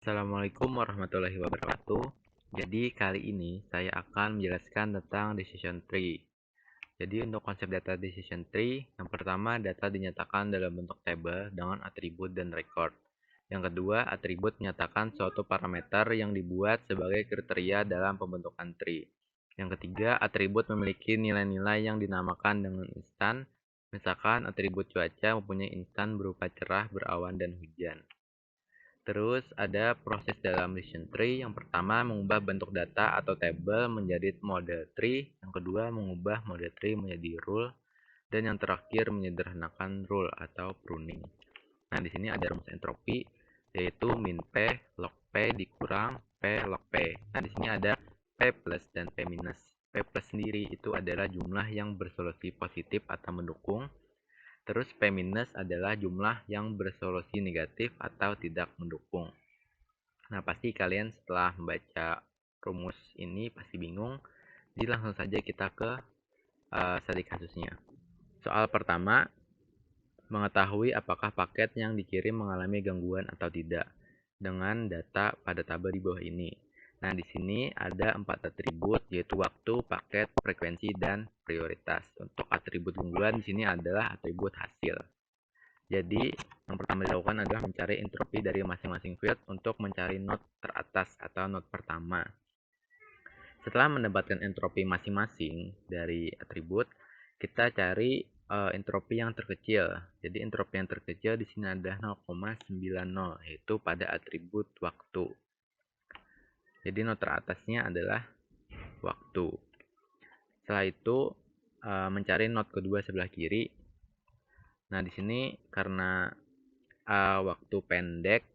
Assalamualaikum warahmatullahi wabarakatuh. Jadi kali ini saya akan menjelaskan tentang decision tree. Jadi untuk konsep data decision tree, yang pertama data dinyatakan dalam bentuk tabel dengan atribut dan record. Yang kedua, atribut menyatakan suatu parameter yang dibuat sebagai kriteria dalam pembentukan tree. Yang ketiga, atribut memiliki nilai-nilai yang dinamakan dengan instan. Misalkan atribut cuaca mempunyai instan berupa cerah, berawan, dan hujan. Terus ada proses dalam decision tree. Yang pertama mengubah bentuk data atau tabel menjadi model tree. Yang kedua mengubah model tree menjadi rule. Dan yang terakhir menyederhanakan rule atau pruning. Nah, di sini ada rumus entropi yaitu min P log P dikurang P log P. Nah, di sini ada P plus dan P minus. P plus sendiri itu adalah jumlah yang bersolusi positif atau mendukung. Terus P minus adalah jumlah yang bersolusi negatif atau tidak mendukung. Nah, pasti kalian setelah membaca rumus ini pasti bingung. Jadi langsung saja kita ke studi kasusnya. Soal pertama, mengetahui apakah paket yang dikirim mengalami gangguan atau tidak dengan data pada tabel di bawah ini. Nah, di sini ada 4 atribut yaitu waktu, paket, frekuensi, dan prioritas. Untuk atribut gangguan di sini adalah atribut hasil. Jadi, yang pertama dilakukan adalah mencari entropi dari masing-masing field untuk mencari node teratas atau node pertama. Setelah mendapatkan entropi masing-masing dari atribut, kita cari entropi yang terkecil. Jadi, entropi yang terkecil di sini adalah 0,90, yaitu pada atribut waktu. Jadi, node teratasnya adalah waktu. Setelah itu, mencari node kedua sebelah kiri. Nah, di sini karena waktu pendek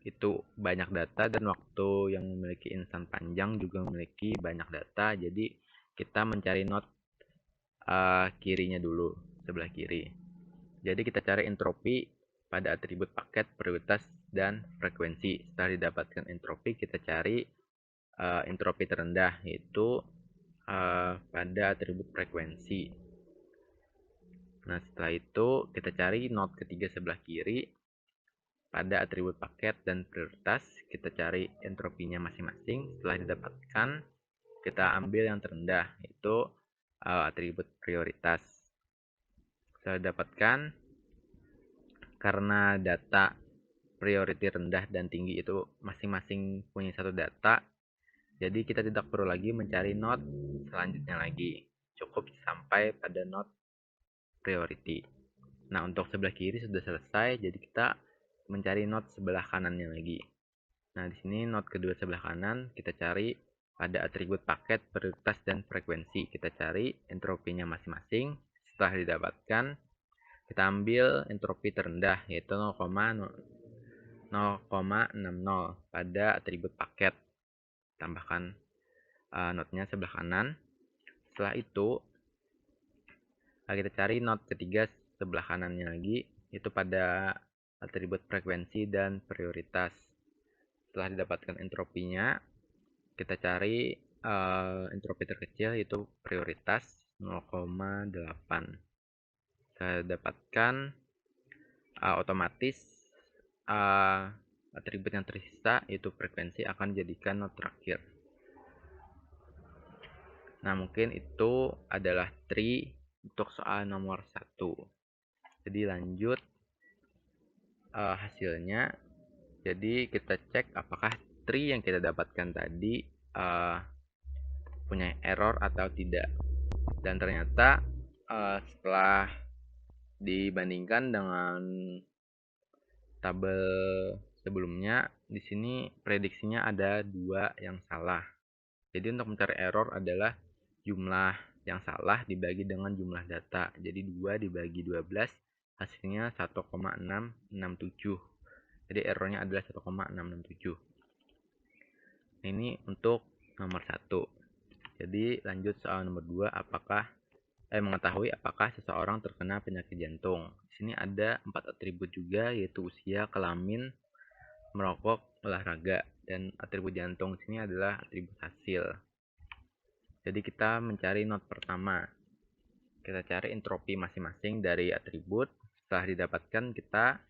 itu banyak data dan waktu yang memiliki instan panjang juga memiliki banyak data, jadi kita mencari node kirinya dulu, sebelah kiri. Jadi kita cari entropi pada atribut paket, prioritas, dan frekuensi. Setelah didapatkan entropi, kita cari entropi terendah, yaitu pada atribut frekuensi. Nah, setelah itu kita cari node ketiga sebelah kiri. Pada atribut paket dan prioritas, kita cari entropinya masing-masing. Setelah didapatkan, kita ambil yang terendah, yaitu atribut prioritas. Setelah didapatkan, karena data priority rendah dan tinggi itu masing-masing punya satu data, jadi kita tidak perlu lagi mencari node selanjutnya lagi. Cukup sampai pada node priority. Nah, untuk sebelah kiri sudah selesai, jadi kita mencari node sebelah kanannya lagi. Nah, di sini node kedua sebelah kanan kita cari pada atribut paket, prioritas, dan frekuensi. Kita cari entropinya masing-masing. Setelah didapatkan, kita ambil entropi terendah yaitu 0,60 pada atribut paket. Tambahkan node-nya sebelah kanan. Setelah itu, kita cari node ketiga sebelah kanannya lagi, yaitu pada atribut frekuensi dan prioritas. Setelah didapatkan entropinya, kita cari entropi terkecil yaitu prioritas 0,8. Saya dapatkan otomatis atribut yang tersisa yaitu frekuensi akan dijadikan node terakhir. Nah, mungkin itu adalah tree untuk soal nomor 1. Jadi lanjut hasilnya. Jadi kita cek apakah tree yang kita dapatkan tadi punya error atau tidak. Dan ternyata setelah dibandingkan dengan tabel sebelumnya, di sini prediksinya ada 2 yang salah. Jadi untuk mencari error adalah jumlah yang salah dibagi dengan jumlah data. Jadi 2 dibagi 12 hasilnya 1,667. Jadi errornya adalah 1,667. Ini untuk nomor 1. Jadi lanjut soal nomor 2, mengetahui apakah seseorang terkena penyakit jantung. Di sini ada 4 atribut juga, yaitu usia, kelamin, merokok, olahraga, dan atribut jantung di sini adalah atribut hasil. Jadi kita mencari node pertama. Kita cari entropi masing-masing dari atribut. Setelah didapatkan, kita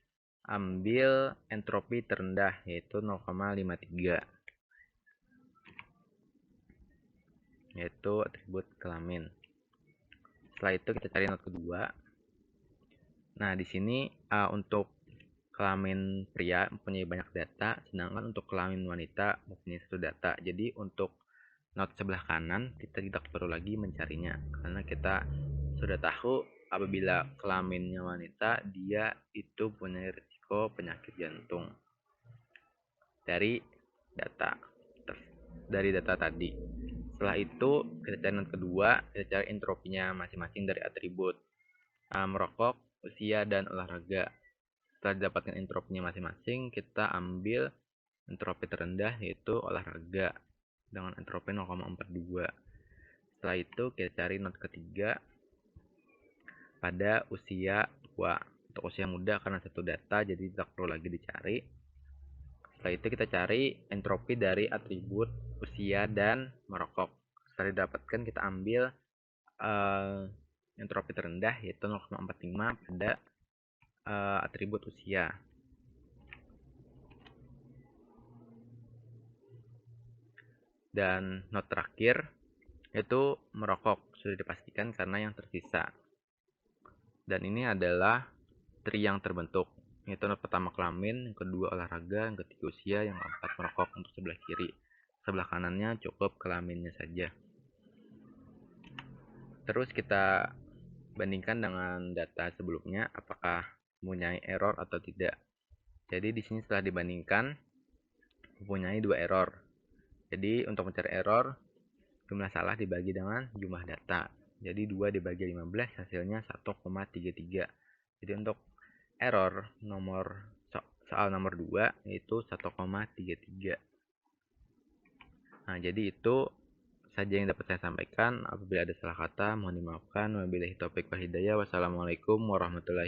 ambil entropi terendah yaitu 0,53, yaitu atribut kelamin. Setelah itu kita cari not kedua. Nah, di sini untuk kelamin pria mempunyai banyak data, sedangkan untuk kelamin wanita mempunyai satu data. Jadi untuk not sebelah kanan kita tidak perlu lagi mencarinya, karena kita sudah tahu apabila kelaminnya wanita, dia itu punya risiko penyakit jantung dari data tadi. Setelah itu kita cari not kedua, kita cari entropinya masing-masing dari atribut merokok, usia, dan olahraga. Setelah didapatkan entropinya masing-masing, kita ambil entropi terendah yaitu olahraga dengan entropi 0,42. Setelah itu kita cari not ketiga pada usia tua. Untuk usia muda karena satu data jadi tidak perlu lagi dicari. Setelah itu kita cari entropi dari atribut usia dan merokok. Setelah didapatkan kita ambil entropi terendah yaitu 0,45 pada atribut usia. Dan not terakhir yaitu merokok, sudah dipastikan karena yang tersisa. Dan ini adalah tri yang terbentuk, yaitu not pertama kelamin, yang kedua olahraga, yang ketiga usia, yang keempat merokok untuk sebelah kiri. Sebelah kanannya cukup kelaminnya saja. Terus kita bandingkan dengan data sebelumnya apakah mempunyai error atau tidak. Jadi di sini setelah dibandingkan mempunyai 2 error. Jadi untuk mencari error, jumlah salah dibagi dengan jumlah data. Jadi 2 dibagi 15 hasilnya 1,33. Jadi untuk error soal nomor 2 yaitu 1,33. Nah, jadi itu saja yang dapat saya sampaikan. Apabila ada salah kata mohon dimaafkan. Wabillahi taufiq wal hidayah. Wassalamualaikum warahmatullahi